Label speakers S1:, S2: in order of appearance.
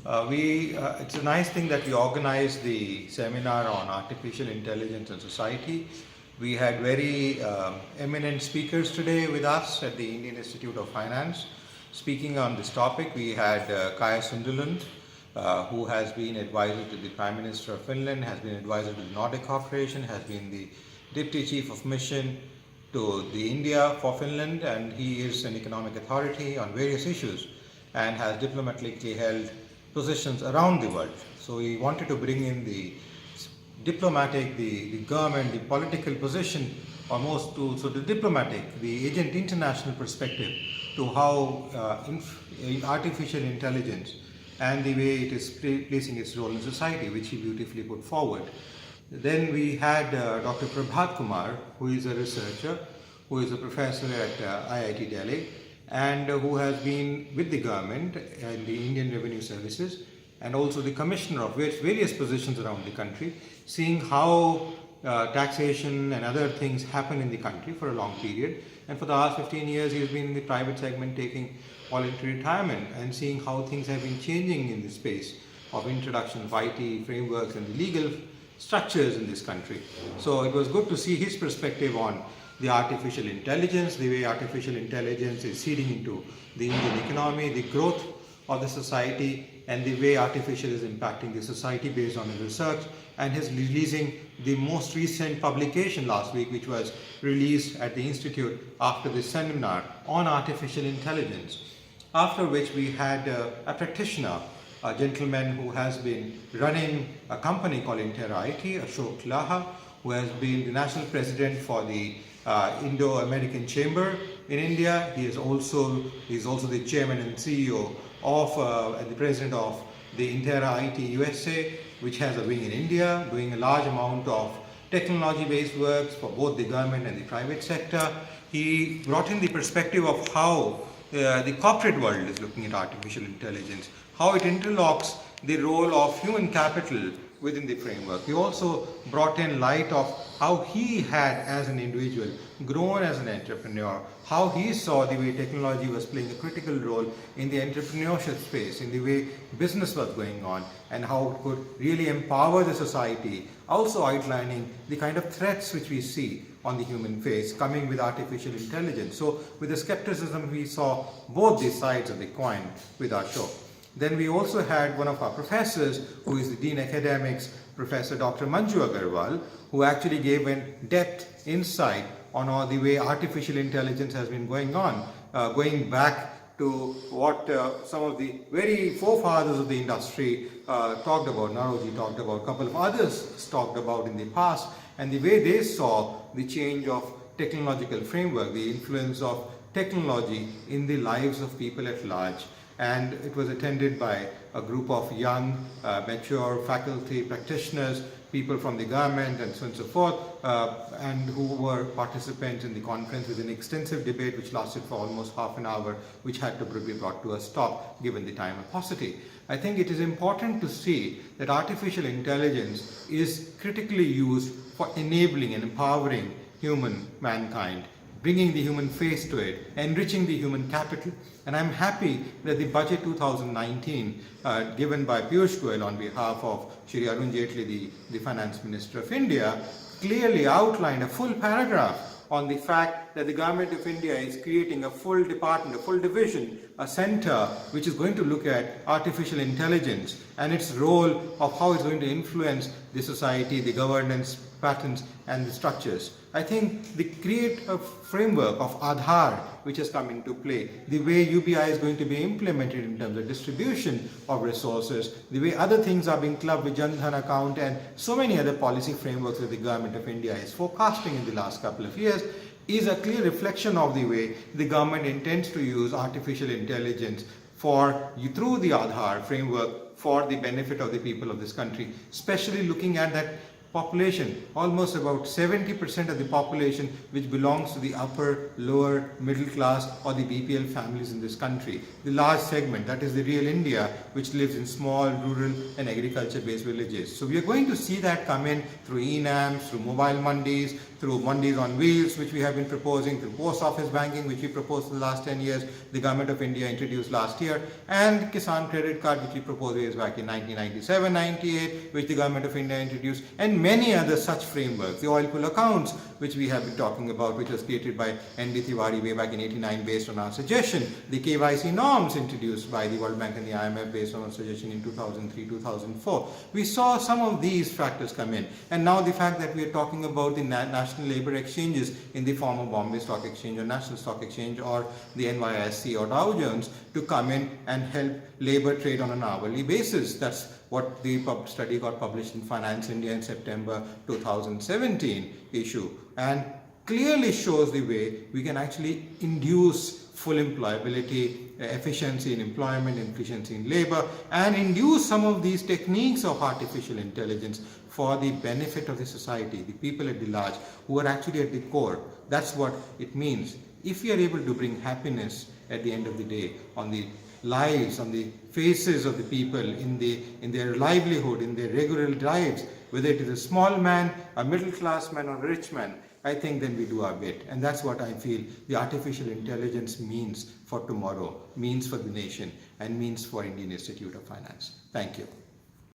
S1: It's a nice thing that we organized the seminar on artificial intelligence and society. We had very eminent speakers today with us at the Indian Institute of Finance. Speaking on this topic, we had Caj L Soderlund, who has been advisor to the Prime Minister of Finland, has been advisor to the Nordic Corporation, has been the Deputy Chief of Mission to the India for Finland, and he is an economic authority on various issues and has diplomatically held positions around the world. So we wanted to bring in the diplomatic, the government, the political position, almost to the diplomatic, the agent international perspective to how artificial intelligence and the way it is placing its role in society, which he beautifully put forward. Then we had Dr. Prabhat Kumar, who is a researcher, who is a professor at IIT Delhi, and who has been with the government and the Indian Revenue Services and also the commissioner of various positions around the country, seeing how taxation and other things happen in the country for a long period. And for the last 15 years, he has been in the private segment taking voluntary retirement and seeing how things have been changing in the space of introduction of IT frameworks and the legal structures in this country. So it was good to see his perspective on the artificial intelligence, the way artificial intelligence is seeding into the Indian economy, the growth of the society, and the way artificial is impacting the society based on his research, and his releasing the most recent publication last week, which was released at the Institute after the seminar on artificial intelligence. After which we had a practitioner, a gentleman who has been running a company called Intelligence, Asoke Laha, who has been the national president for the Indo-American Chamber in India. He is also the chairman and CEO of and the president of the Intelligence USA, which has a wing in India, doing a large amount of technology-based works for both the government and the private sector. He brought in the perspective of how the corporate world is looking at artificial intelligence, how it interlocks the role of human capital within the framework. He also brought in light of how he had, as an individual, grown as an entrepreneur, how he saw the way technology was playing a critical role in the entrepreneurship space, in the way business was going on, and how it could really empower the society, also outlining the kind of threats which we see on the human face coming with artificial intelligence. So with the skepticism, we saw both the sides of the coin with our show. Then we also had one of our professors, who is the Dean Academics, Professor Dr. Manju Agarwal, who actually gave a depth insight on all the way artificial intelligence has been going on, going back to what some of the very forefathers of the industry talked about. Naroji talked about, a couple of others talked about in the past, and the way they saw the change of technological framework, the influence of technology in the lives of people at large. And it was attended by a group of young, mature faculty, practitioners, people from the government and so on and so forth, and who were participants in the conference with an extensive debate which lasted for almost half an hour, which had to be brought to a stop given the time and paucity. I think it is important to see that artificial intelligence is critically used for enabling and empowering mankind, bringing the human face to it, enriching the human capital. And I'm happy that the budget 2019 given by Piyush Goyal on behalf of Shri Arun Jaitley, the Finance Minister of India, clearly outlined a full paragraph on the fact that the government of India is creating a full department, a full division, a center which is going to look at artificial intelligence and its role of how it's going to influence the society, the governance patterns and the structures. I think the create a framework of Aadhaar which has come into play, the way UBI is going to be implemented in terms of distribution of resources, the way other things are being clubbed with Jan Dhan account and so many other policy frameworks that the government of India is forecasting in the last couple of years is a clear reflection of the way the government intends to use artificial intelligence through the Aadhaar framework for the benefit of the people of this country, especially looking at that population, almost about 70% of the population which belongs to the upper, lower, middle class or the BPL families in this country. The large segment, that is the real India, which lives in small, rural and agriculture-based villages. So we are going to see that come in through ENAMs, through mobile mandis, through mandis on wheels, which we have been proposing, through post office banking, which we proposed for the last 10 years, the Government of India introduced last year, and Kisan Credit Card, which we proposed years back in 1997-98, which the Government of India introduced, and many other such frameworks. The oil pull accounts, which we have been talking about, which was created by N.D. Tiwari way back in 89 based on our suggestion. The KYC norms introduced by the World Bank and the IMF based on our suggestion in 2003-2004. We saw some of these factors come in. And now the fact that we are talking about the national labor exchanges in the form of Bombay Stock Exchange or National Stock Exchange or the NYSE or Dow Jones to come in and help labor trade on an hourly basis. That's what the study got published in Finance India in September 2017 issue, and clearly shows the way we can actually induce full employability, efficiency in employment, efficiency in labor, and induce some of these techniques of artificial intelligence for the benefit of the society, the people at the large, who are actually at the core. That's what it means. If we are able to bring happiness at the end of the day on the lives, on the faces of the people, in their livelihood, in their regular lives, whether it is a small man, a middle class man or a rich man, I think then we do our bit. And that's what I feel the artificial intelligence means for tomorrow, means for the nation, and means for Indian Institute of Finance. Thank you.